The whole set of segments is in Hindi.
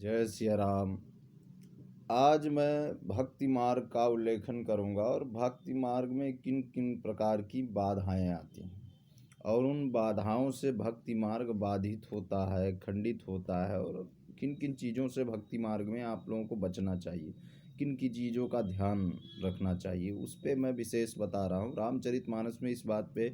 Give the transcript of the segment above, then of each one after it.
जय सिया राम। आज मैं भक्ति मार्ग का उल्लेखन करूंगा और भक्ति मार्ग में किन किन प्रकार की बाधाएं आती हैं और उन बाधाओं से भक्ति मार्ग बाधित होता है, खंडित होता है, और किन किन चीज़ों से भक्ति मार्ग में आप लोगों को बचना चाहिए, किन किन चीज़ों का ध्यान रखना चाहिए, उस पे मैं विशेष बता रहा हूँ। रामचरितमानस में इस बात पे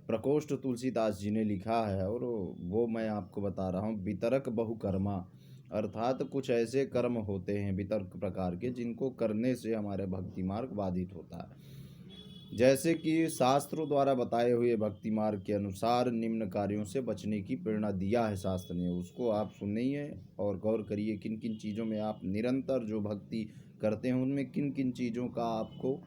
प्रकोष्ठ तुलसीदास जी ने लिखा है और वो मैं आपको बता रहा हूँ। वितरक बहुकर्मा, अर्थात कुछ ऐसे कर्म होते हैं वितर्क प्रकार के जिनको करने से हमारे भक्ति मार्ग बाधित होता है। जैसे कि शास्त्रों द्वारा बताए हुए भक्ति मार्ग के अनुसार निम्न कार्यों से बचने की प्रेरणा दिया है शास्त्र ने, उसको आप सुनिए और गौर करिए किन किन चीज़ों में आप निरंतर जो भक्ति करते हैं उनमें किन किन चीज़ों का आपको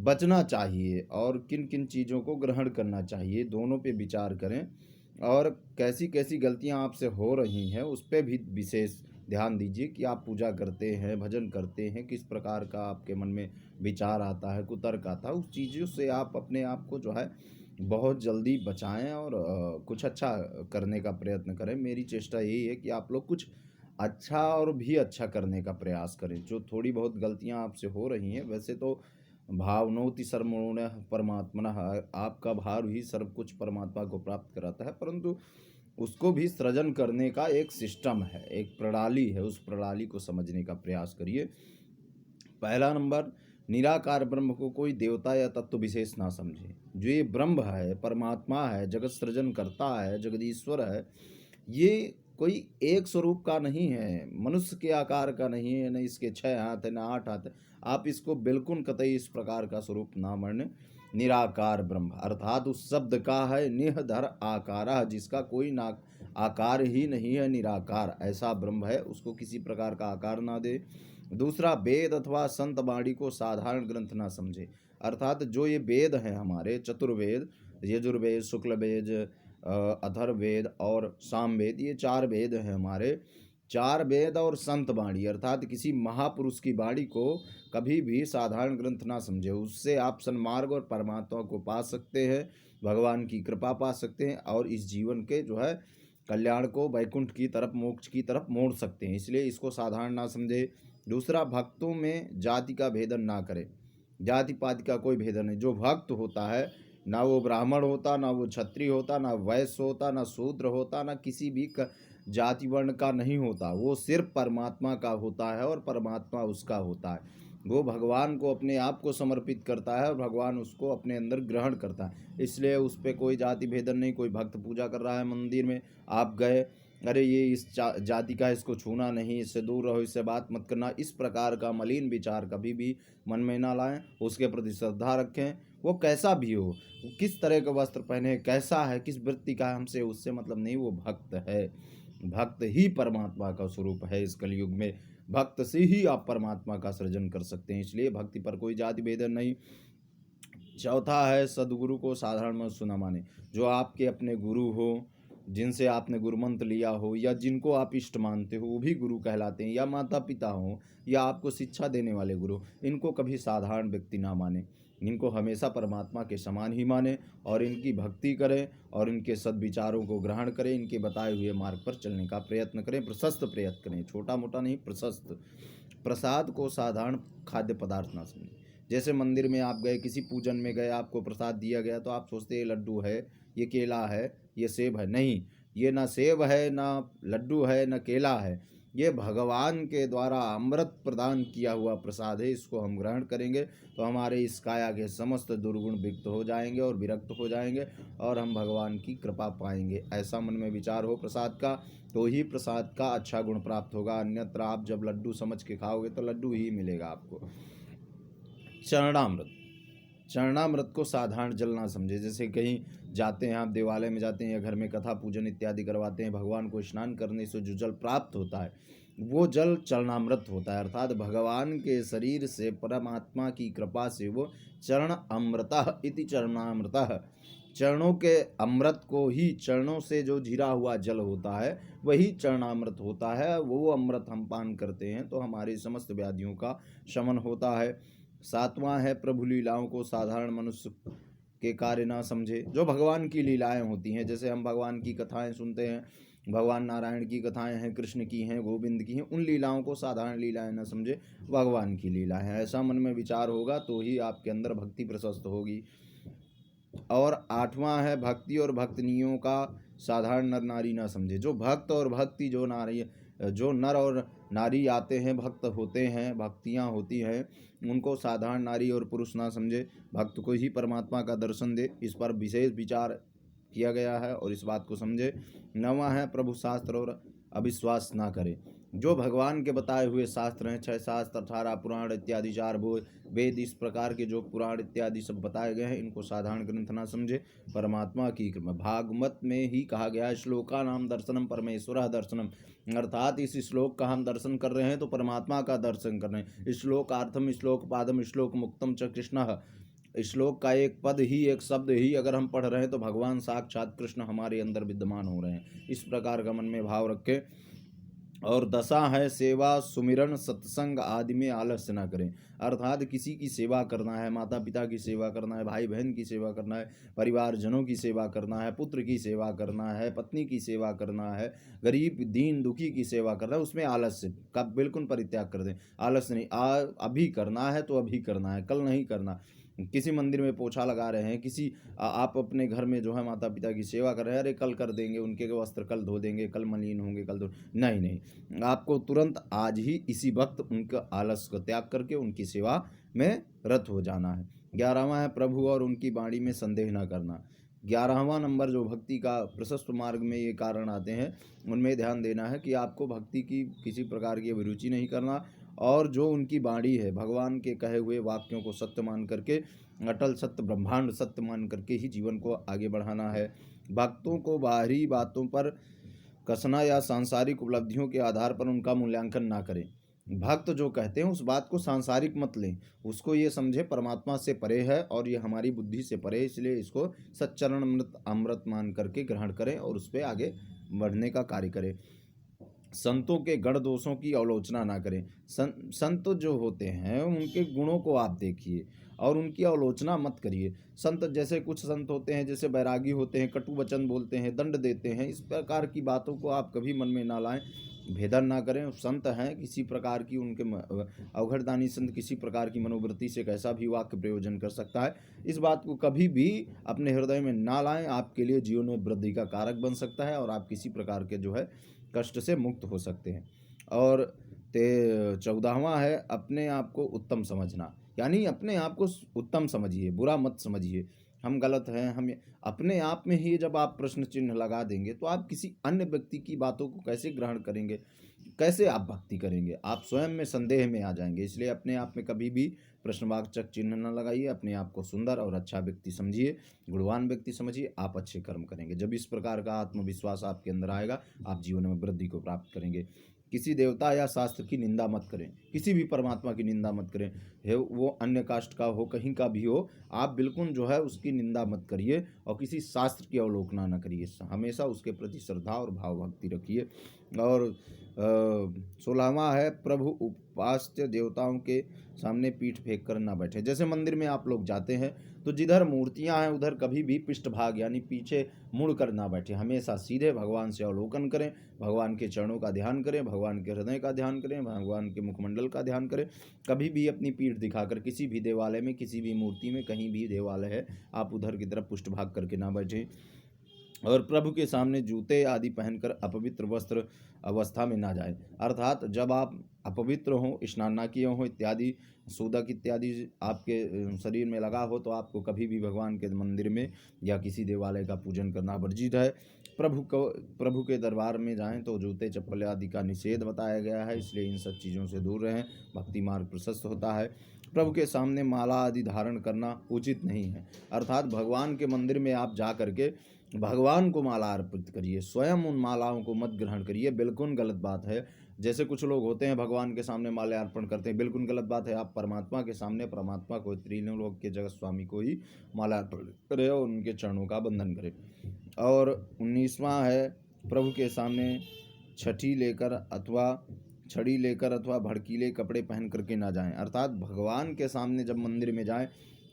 बचना चाहिए और किन किन चीज़ों को ग्रहण करना चाहिए, दोनों पे विचार करें। और कैसी कैसी गलतियां आपसे हो रही हैं उस पर भी विशेष ध्यान दीजिए कि आप पूजा करते हैं, भजन करते हैं, किस प्रकार का आपके मन में विचार आता है, कुतर्क आता है, उस चीज़ों से आप अपने आप को जो है बहुत जल्दी बचाएं और कुछ अच्छा करने का प्रयत्न करें। मेरी चेष्टा यही है कि आप लोग कुछ अच्छा और भी अच्छा करने का प्रयास करें। जो थोड़ी बहुत गलतियां आपसे हो रही हैं, वैसे तो भावनोति सर्वमूढ़ परमात्मनः, आपका भाव ही सर्व कुछ परमात्मा को प्राप्त कराता है, परंतु उसको भी सृजन करने का एक सिस्टम है, एक प्रणाली है, उस प्रणाली को समझने का प्रयास करिए। पहला नंबर, निराकार ब्रह्म को कोई देवता या तत्व विशेष ना समझे। जो ये ब्रह्म है, परमात्मा है, जगत सृजन करता है, जगदीश्वर है, ये कोई एक स्वरूप का नहीं है, मनुष्य के आकार का नहीं है, न इसके 6 हाथ है, न 8 हाथ है। आप इसको बिल्कुल कतई इस प्रकार का स्वरूप ना माने। निराकार ब्रह्म अर्थात उस शब्द का है निहधर आकार, जिसका कोई ना आकार ही नहीं है, निराकार ऐसा ब्रह्म है, उसको किसी प्रकार का आकार ना दे। दूसरा, वेद अथवा संत वाणी को साधारण ग्रंथ ना समझे, अर्थात जो ये वेद हैं हमारे चतुर्वेद, यजुर्वेद, शुक्ल वेद, अथर्ववेद और सामवेद, ये 4 वेद हैं हमारे। 4 वेद और संत वाणी अर्थात किसी महापुरुष की वाणी को कभी भी साधारण ग्रंथ ना समझे। उससे आप सन्मार्ग और परमात्मा को पा सकते हैं, भगवान की कृपा पा सकते हैं और इस जीवन के जो है कल्याण को वैकुंठ की तरफ, मोक्ष की तरफ मोड़ सकते हैं, इसलिए इसको साधारण ना समझे। दूसरा, भक्तों में जाति का भेदन ना करे, जाति पाति का कोई भेदन नहीं। जो भक्त होता है, ना वो ब्राह्मण होता, ना वो क्षत्रिय होता, ना वैश्य होता, ना शूद्र होता, ना किसी भी जाति वर्ण का नहीं होता, वो सिर्फ परमात्मा का होता है और परमात्मा उसका होता है। वो भगवान को अपने आप को समर्पित करता है और भगवान उसको अपने अंदर ग्रहण करता है, इसलिए उस पर कोई जाति भेदन नहीं। कोई भक्त पूजा कर रहा है मंदिर में, आप गए, अरे ये इस जाति का, इसको छूना नहीं, इससे दूर रहो, इससे बात मत करना, इस प्रकार का मलिन विचार कभी भी मन में ना लाएं। उसके प्रति श्रद्धा रखें, वो कैसा भी हो, वो किस तरह का वस्त्र पहने, कैसा है, किस वृत्ति का, हमसे उससे मतलब नहीं, वो भक्त है। भक्त ही परमात्मा का स्वरूप है। इस कलयुग में भक्त से ही आप परमात्मा का सृजन कर सकते हैं, इसलिए भक्ति पर कोई जाति भेदन नहीं। चौथा है, सदगुरु को साधारण मत सुना माने। जो आपके अपने गुरु हो, जिनसे आपने गुरु मंत्र लिया हो या जिनको आप इष्ट मानते हो, वो भी गुरु कहलाते हैं, या माता पिता हो या आपको शिक्षा देने वाले गुरु, इनको कभी साधारण व्यक्ति ना माने। इनको हमेशा परमात्मा के समान ही माने और इनकी भक्ति करें और इनके सद्विचारों को ग्रहण करें, इनके बताए हुए मार्ग पर चलने का प्रयत्न करें, प्रशस्त प्रयत्न करें, छोटा मोटा नहीं, प्रशस्त। प्रसाद को साधारण खाद्य पदार्थ ना समझें। जैसे मंदिर में आप गए, किसी पूजन में गए, आपको प्रसाद दिया गया तो आप सोचते हैं लड्डू है, ये केला है, ये सेब है। नहीं, ये ना सेब है, ना लड्डू है, ना केला है, ये भगवान के द्वारा अमृत प्रदान किया हुआ प्रसाद है। इसको हम ग्रहण करेंगे तो हमारे इस काया के समस्त दुर्गुण विक्त हो जाएंगे और विरक्त हो जाएंगे और हम भगवान की कृपा पाएंगे। ऐसा मन में विचार हो प्रसाद का, तो ही प्रसाद का अच्छा गुण प्राप्त होगा, अन्यत्र आप जब लड्डू समझ के खाओगे तो लड्डू ही मिलेगा आपको। चरणामृत, चरणामृत को साधारण जल ना समझे। जैसे कहीं जाते हैं आप, देवालय में जाते हैं या घर में कथा पूजन इत्यादि करवाते हैं, भगवान को स्नान करने से जो जल प्राप्त होता है वो जल चरणामृत होता है, अर्थात भगवान के शरीर से परमात्मा की कृपा से वो चरण अमृतः इति चरणामृतः, चरणों के अमृत को ही, चरणों से जो झिरा हुआ जल होता है वही चरणामृत होता है। वो अमृत हम पान करते हैं तो हमारी समस्त व्याधियों का शमन होता है। सातवां है, प्रभु लीलाओं को साधारण मनुष्य के कार्य ना समझे। जो भगवान की लीलाएं होती हैं, जैसे हम भगवान की कथाएं सुनते हैं भगवान नारायण की कथाएं हैं, कृष्ण की हैं, गोविंद की हैं, उन लीलाओं को साधारण लीलाएं न समझे, भगवान की लीला है। ऐसा मन में विचार होगा तो ही आपके अंदर भक्ति प्रशस्त होगी। और 8वां है भक्ति और भक्तनियों का साधारण नर नारी न समझे। जो भक्त और भक्ति जो नर और नारी आते हैं, भक्त होते हैं, भक्तियां होती हैं, उनको साधारण नारी और पुरुष ना समझे, भक्त को ही परमात्मा का दर्शन दे, इस पर विशेष विचार किया गया है और इस बात को समझे। 9वां है प्रभु शास्त्र और अविश्वास ना करे। जो भगवान के बताए हुए शास्त्र हैं, 6 शास्त्र, 18 पुराण इत्यादि, 4 वेद, इस प्रकार के जो पुराण इत्यादि सब बताए गए हैं, इनको साधारण ग्रंथ ना समझे, परमात्मा की कृपा। भागवत में ही कहा गया है, श्लोका नाम दर्शनम परमेश्वर दर्शनम, अर्थात इस श्लोक का हम दर्शन कर रहे हैं तो परमात्मा का दर्शन कर रहे हैं। श्लोकार्थम, श्लोक पादम, श्लोक मुक्तम च कृष्ण। श्लोक का एक पद ही, एक शब्द ही अगर हम पढ़ रहे हैं तो भगवान साक्षात कृष्ण हमारे अंदर विद्यमान हो रहे हैं। इस प्रकार का मन में भाव रखें। और 10 है सेवा सुमिरन सत्संग आदि में आलस्य न करें। अर्थात किसी की सेवा करना है, माता पिता की सेवा करना है, भाई बहन की सेवा करना है, परिवारजनों की सेवा करना है, पुत्र की सेवा करना है, पत्नी की सेवा करना है, गरीब दीन दुखी की सेवा करना है, उसमें आलस्य का बिल्कुल परित्याग कर दें। आलस्य नहीं, अभी करना है तो अभी करना है, कल नहीं करना। किसी मंदिर में पोछा लगा रहे हैं, आप अपने घर में जो है माता पिता की सेवा कर रहे हैं, अरे कल कर देंगे, उनके वस्त्र कल धो देंगे, कल मलिन होंगे, कल धो, नहीं, आपको तुरंत आज ही इसी वक्त उनका आलस को त्याग करके उनकी सेवा में रत हो जाना है। 11वां है प्रभु और उनकी वाणी में संदेह न करना। 11वां नंबर जो भक्ति का प्रशस्त मार्ग में ये कारण आते हैं, उनमें ध्यान देना है कि आपको भक्ति की किसी प्रकार की अभिरुचि नहीं करना, और जो उनकी वाणी है, भगवान के कहे हुए वाक्यों को सत्य मान करके, अटल सत्य ब्रह्मांड सत्य मान करके ही जीवन को आगे बढ़ाना है। भक्तों को बाहरी बातों पर कसना या सांसारिक उपलब्धियों के आधार पर उनका मूल्यांकन ना करें। भक्त जो कहते हैं उस बात को सांसारिक मत लें, उसको ये समझे परमात्मा से परे है और ये हमारी बुद्धि से परे, इसलिए इसको सच्चरण अमृत मान करके ग्रहण करें और उस पर आगे बढ़ने का कार्य करें। संतों के गण दोषों की आलोचना ना करें। संत जो होते हैं उनके गुणों को आप देखिए और उनकी आलोचना मत करिए। संत जैसे कुछ संत होते हैं, जैसे बैरागी होते हैं, कटु वचन बोलते हैं, दंड देते हैं, इस प्रकार की बातों को आप कभी मन में ना लाएं, भेदन ना करें। संत हैं, किसी प्रकार की उनके अवघड़दानी संत किसी प्रकार की मनोवृत्ति से कैसा भी वाक्य प्रयोजन कर सकता है, इस बात को कभी भी अपने हृदय में ना लाएं। आपके लिए जीवन में वृद्धि का कारक बन सकता है और आप किसी प्रकार के जो है कष्ट से मुक्त हो सकते हैं। और 14वां है अपने आप को उत्तम समझना, यानी अपने आप को उत्तम समझिए, बुरा मत समझिए। हम गलत हैं, हम अपने आप में ही जब आप प्रश्न चिन्ह लगा देंगे तो आप किसी अन्य व्यक्ति की बातों को कैसे ग्रहण करेंगे, कैसे आप भक्ति करेंगे, आप स्वयं में संदेह में आ जाएंगे। इसलिए अपने आप में कभी भी प्रश्नवाचक चिन्ह न लगाइए, अपने आप को सुंदर और अच्छा व्यक्ति समझिए, गुणवान व्यक्ति समझिए, आप अच्छे कर्म करेंगे। जब इस प्रकार का आत्मविश्वास आपके अंदर आएगा, आप जीवन में वृद्धि को प्राप्त करेंगे। किसी देवता या शास्त्र की निंदा मत करें, किसी भी परमात्मा की निंदा मत करें, है वो अन्य कास्ट का हो, कहीं का भी हो, आप बिल्कुल जो है उसकी निंदा मत करिए और किसी शास्त्र की अवलोकना न करिए। हमेशा उसके प्रति श्रद्धा और भाव भक्ति रखिए। और 16वां है प्रभु उपास्य देवताओं के सामने पीठ फेंक कर ना बैठे। जैसे मंदिर में आप लोग जाते हैं तो जिधर मूर्तियां हैं उधर कभी भी पृष्ठभाग यानी पीछे मुड़ कर ना बैठे, हमेशा सीधे भगवान से अवलोकन करें, भगवान के चरणों का ध्यान करें, भगवान के हृदय का ध्यान करें, भगवान के मुखमंडल का ध्यान करें। कभी भी अपनी पीठ दिखाकर किसी भी देवालय में, किसी भी मूर्ति में, कहीं भी देवालय है, आप उधर की तरफ पृष्ठभाग करके ना बैठें। और प्रभु के सामने जूते आदि पहनकर अपवित्र वस्त्र अवस्था में ना जाए। अर्थात जब आप अपवित्र हों, स्नान ना किए हों इत्यादि, सूदक इत्यादि आपके शरीर में लगा हो, तो आपको कभी भी भगवान के मंदिर में या किसी देवालय का पूजन करना वर्जित है। प्रभु के दरबार में जाएं तो जूते चप्पल आदि का निषेध बताया गया है, इसलिए इन सब चीज़ों से दूर रहें, भक्ति मार्ग प्रशस्त होता है। प्रभु के सामने माला आदि धारण करना उचित नहीं है। अर्थात भगवान के मंदिर में आप जा करके भगवान को माला अर्पित करिए, स्वयं उन मालाओं को मत ग्रहण करिए, बिल्कुल गलत बात है। जैसे कुछ लोग होते हैं भगवान के सामने माला अर्पण करते हैं, बिल्कुल गलत बात है। आप परमात्मा के सामने परमात्मा को, त्रिलोक के जगत स्वामी को ही माला अर्पण करें और उनके चरणों का बंधन करें। और 19वां है प्रभु के सामने छड़ी लेकर अथवा भड़कीले कपड़े पहन करके ना जाएं। अर्थात भगवान के सामने जब मंदिर में जाएं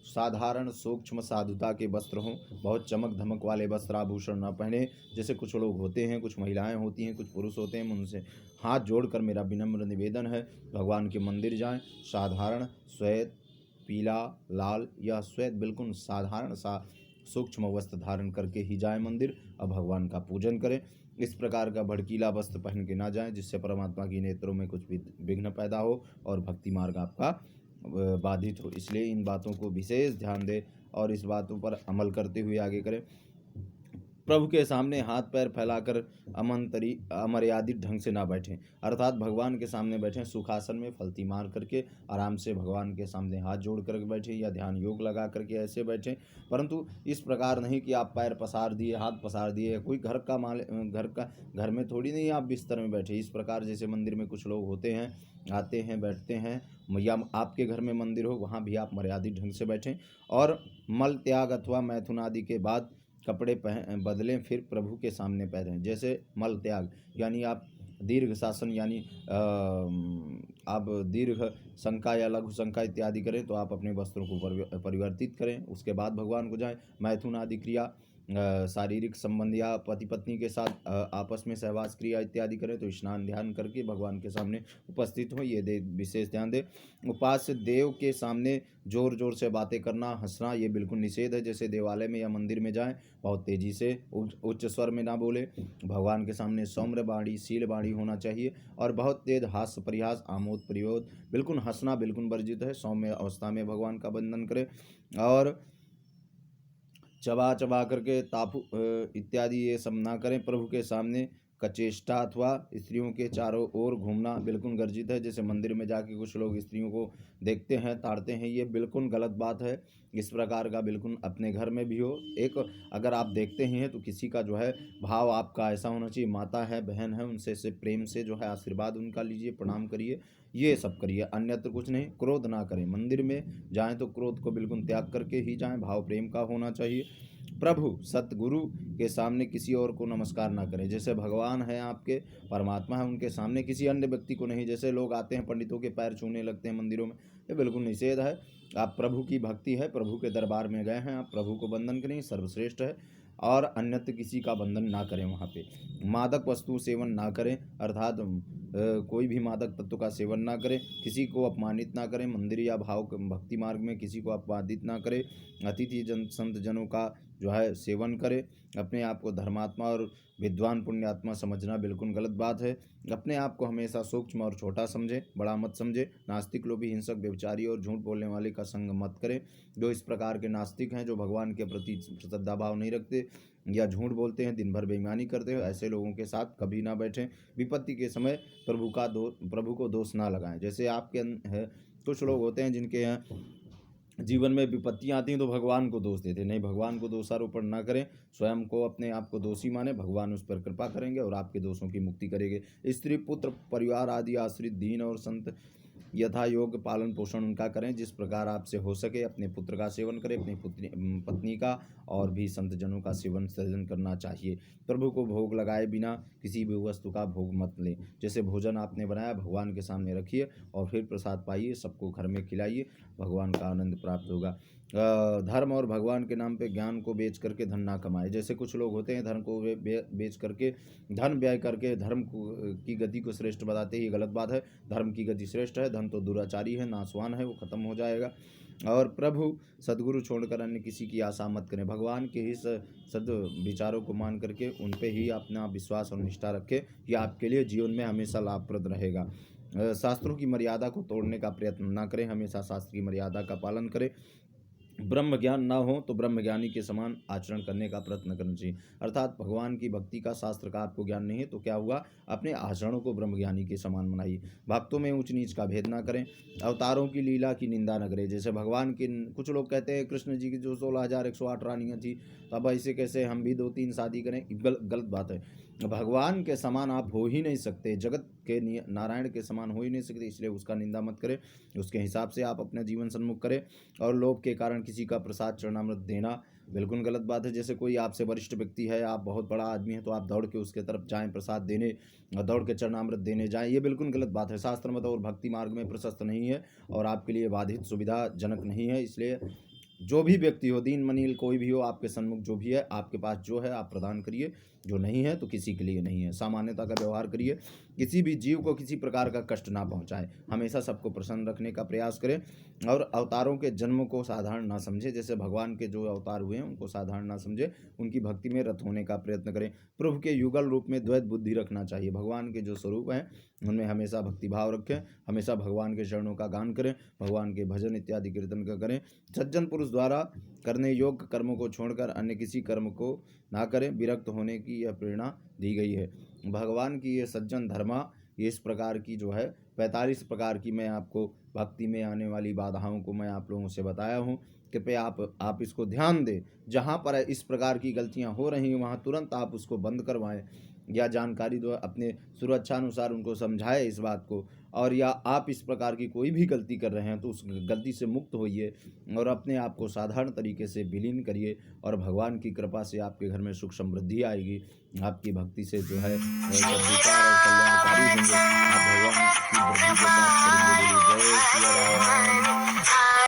साधारण सूक्ष्म साधुता के वस्त्र हों, बहुत चमक धमक वाले वस्त्र आभूषण न पहने। जैसे कुछ लोग होते हैं, कुछ महिलाएं होती हैं, कुछ पुरुष होते हैं। उनसे हाथ जोड़कर मेरा विनम्र निवेदन है, भगवान के मंदिर जाएं, साधारण श्वेत, पीला, लाल या श्वेत बिल्कुल साधारण सा सूक्ष्म वस्त्र धारण करके ही जाएं मंदिर और भगवान का पूजन करें। इस प्रकार का भड़कीला वस्त्र पहन के ना जाएं जिससे परमात्मा की नेत्रों में कुछ भी विघ्न पैदा हो और भक्ति मार्ग आपका बाधित हो। इसलिए इन बातों को विशेष ध्यान दें और इस बातों पर अमल करते हुए आगे करें। प्रभु के सामने हाथ पैर फैलाकर अमर्यादित ढंग से ना बैठें, अर्थात भगवान के सामने बैठें सुखासन में फलती मार करके आराम से भगवान के सामने हाथ जोड़ कर बैठें या ध्यान योग लगा करके ऐसे बैठें। परंतु इस प्रकार नहीं कि आप पैर पसार दिए, हाथ पसार दिए, कोई घर में थोड़ी नहीं आप बिस्तर में बैठे। इस प्रकार जैसे मंदिर में कुछ लोग होते हैं, आते हैं, बैठते हैं, या आपके घर में मंदिर हो वहाँ भी आप मर्यादित ढंग से बैठें और मल त्याग अथवा मैथुन आदि के बाद कपड़े बदलें, फिर प्रभु के सामने पैरें। जैसे मल त्याग यानी आप दीर्घ शासन यानी आप दीर्घ शंका या लघु शंका इत्यादि करें तो आप अपने वस्त्रों को परिवर्तित करें, उसके बाद भगवान को जाएं। मैथुन आदि क्रिया शारीरिक संबंध या पति पत्नी के साथ आपस में सहवास क्रिया इत्यादि करें तो स्नान ध्यान करके भगवान के सामने उपस्थित हो, ये विशेष ध्यान दे। उपास्य देव के सामने जोर जोर से बातें करना, हंसना ये बिल्कुल निषेध है। जैसे देवालय में या मंदिर में जाएं, बहुत तेजी से उच्च स्वर में ना बोले। भगवान के सामने सौम्र वाणी शील वाणी होना चाहिए और बहुत तेज हास्य परिहास आमोद प्रयोद बिल्कुल हंसना बिल्कुल वर्जित है। सौम्य अवस्था में भगवान का वंदन करें और चबा चबा करके तापु इत्यादि ये सब ना करें। प्रभु के सामने कचेष्टा अथवा स्त्रियों के चारों ओर घूमना बिल्कुल वर्जित है। जैसे मंदिर में जाके कुछ लोग स्त्रियों को देखते हैं, ताड़ते हैं, ये बिल्कुल गलत बात है। इस प्रकार का बिल्कुल अपने घर में भी हो। एक अगर आप देखते ही हैं तो किसी का जो है भाव आपका ऐसा होना चाहिए, माता है, बहन है, उनसे से प्रेम से जो है आशीर्वाद उनका लीजिए, प्रणाम करिए, ये सब करिए, अन्यत्र कुछ नहीं। क्रोध ना करें, मंदिर में जाएं तो क्रोध को बिल्कुल त्याग करके ही जाएं, भाव प्रेम का होना चाहिए। प्रभु सतगुरु के सामने किसी और को नमस्कार ना करें। जैसे भगवान है, आपके परमात्मा है, उनके सामने किसी अन्य व्यक्ति को नहीं। जैसे लोग आते हैं पंडितों के पैर छूने लगते हैं मंदिरों में, ये बिल्कुल निषेध है। आप प्रभु की भक्ति है, प्रभु के दरबार में गए हैं, आप प्रभु को वंदन करें, सर्वश्रेष्ठ है। और अन्यत्र किसी का बंधन ना करें। वहाँ पे मादक वस्तु सेवन ना करें, अर्थात कोई भी मादक तत्व का सेवन ना करें, किसी को अपमानित ना करें, मंदिर या भाव भक्ति मार्ग में किसी को अपमानित ना करें, अतिथि संत जनों का जो है सेवन करें। अपने आप को धर्मात्मा और विद्वान पुण्यात्मा समझना बिल्कुल गलत बात है। अपने आप को हमेशा सूक्ष्म और छोटा समझें, बड़ा मत समझें। नास्तिक लोभी हिंसक व्यभिचारी और झूठ बोलने वाले का संग मत करें। जो इस प्रकार के नास्तिक हैं, जो भगवान के प्रति श्रद्धा भाव नहीं रखते या झूठ बोलते हैं, दिन भर बेईमानी करते हैं, ऐसे लोगों के साथ कभी ना बैठें। विपत्ति के समय प्रभु को दोष ना लगाएं। जैसे आपके है कुछ लोग होते हैं जिनके यहाँ जीवन में विपत्तियां आती हैं तो भगवान को दोष देते नहीं। भगवान को दोषारोपण ना करें, स्वयं को अपने आप को दोषी माने, भगवान उस पर कृपा करेंगे और आपके दोषों की मुक्ति करेंगे। स्त्री पुत्र परिवार आदि आश्रित दीन और संत यथा योग पालन पोषण उनका करें। जिस प्रकार आपसे हो सके अपने पुत्र का सेवन करें, अपनी पत्नी का और भी संत जनों का सेवन सृजन करना चाहिए। प्रभु को भोग लगाए बिना किसी भी वस्तु का भोग मत लें। जैसे भोजन आपने बनाया भगवान के सामने रखिए और फिर प्रसाद पाइए, सबको घर में खिलाइए, भगवान का आनंद प्राप्त होगा। धर्म और भगवान के नाम पे ज्ञान को बेच करके धन ना कमाए। जैसे कुछ लोग होते हैं धर्म को बेच करके धन व्यय करके धर्म की गति को श्रेष्ठ बताते ही, गलत बात है। धर्म की गति श्रेष्ठ है, धन तो दुराचारी है, नासवान है, वो खत्म हो जाएगा। और प्रभु सद्गुरु छोड़कर अन्य किसी की आशा मत करें। भगवान के ही सद विचारों को मान करके उन पे ही अपना विश्वास और निष्ठा रखें, यह आपके लिए जीवन में हमेशा लाभप्रद रहेगा। शास्त्रों की मर्यादा को तोड़ने का प्रयत्न ना करें, हमेशा शास्त्र की मर्यादा का पालन करें। ब्रह्म ज्ञान ना हो तो ब्रह्म ज्ञानी के समान आचरण करने का प्रयत्न करना चाहिए। अर्थात भगवान की भक्ति का शास्त्र का आपको ज्ञान नहीं है तो क्या हुआ, अपने आचरणों को ब्रह्म ज्ञानी के समान बनाइए। भक्तों में ऊंच नीच का भेद ना करें, अवतारों की लीला की निंदा न करें। जैसे भगवान के कुछ लोग कहते हैं कृष्ण जी की जो 16,108 रानियाँ थी, तो अब ऐसे कैसे हम भी 2-3 शादी करें, गलत बात है। भगवान के समान आप हो ही नहीं सकते, जगत के नारायण के समान हो ही नहीं सकते, इसलिए उसका निंदा मत करें। उसके हिसाब से आप अपना जीवन सन्मुख करें। और लोभ के कारण किसी का प्रसाद चरणामृत देना बिल्कुल गलत बात है। जैसे कोई आपसे वरिष्ठ व्यक्ति है, आप बहुत बड़ा आदमी है, तो आप दौड़ के उसके तरफ जाएं प्रसाद देने, दौड़ के चरणामृत देने जाएं, ये बिल्कुल गलत बात है। शास्त्र मत और भक्ति मार्ग में प्रशस्त नहीं है और आपके लिए बाधित सुविधाजनक नहीं है। इसलिए जो भी व्यक्ति हो, दीन मनील कोई भी हो, आपके सन्मुख जो भी है, आपके पास जो है आप प्रदान करिए, जो नहीं है तो किसी के लिए नहीं है। सामान्यता का व्यवहार करिए, किसी भी जीव को किसी प्रकार का कष्ट ना पहुंचाए, हमेशा सबको प्रसन्न रखने का प्रयास करें और अवतारों के जन्म को साधारण ना समझे। जैसे भगवान के जो अवतार हुए हैं उनको साधारण ना समझे, उनकी भक्ति में रत होने का प्रयत्न करें। प्रभु के युगल रूप में द्वैत बुद्धि रखना चाहिए। भगवान के जो स्वरूप हैं उनमें हमेशा भक्ति भाव रखें, हमेशा भगवान के चरणों का गान करें, भगवान के भजन इत्यादि कीर्तन का करें। सज्जन पुरुष द्वारा करने योग्य कर्मों को छोड़कर अन्य किसी कर्म को ना करें, विरक्त होने की यह प्रेरणा दी गई है। भगवान की ये सज्जन धर्मा, ये इस प्रकार की जो है 45 प्रकार की मैं आपको भक्ति में आने वाली बाधाओं को मैं आप लोगों से बताया हूँ। कृपया आप इसको ध्यान दें। जहाँ पर इस प्रकार की गलतियाँ हो रही हैं वहाँ तुरंत आप उसको बंद करवाएं, या जानकारी दो, अपने सुरक्षा अनुसार उनको समझाएं इस बात को। और या आप इस प्रकार की कोई भी गलती कर रहे हैं तो उस गलती से मुक्त होइए और अपने आप को साधारण तरीके से विलीन करिए, और भगवान की कृपा से आपके घर में सुख समृद्धि आएगी। आपकी भक्ति से जो है सब विचार और कल्याणकारी होंगे। आप भगवान की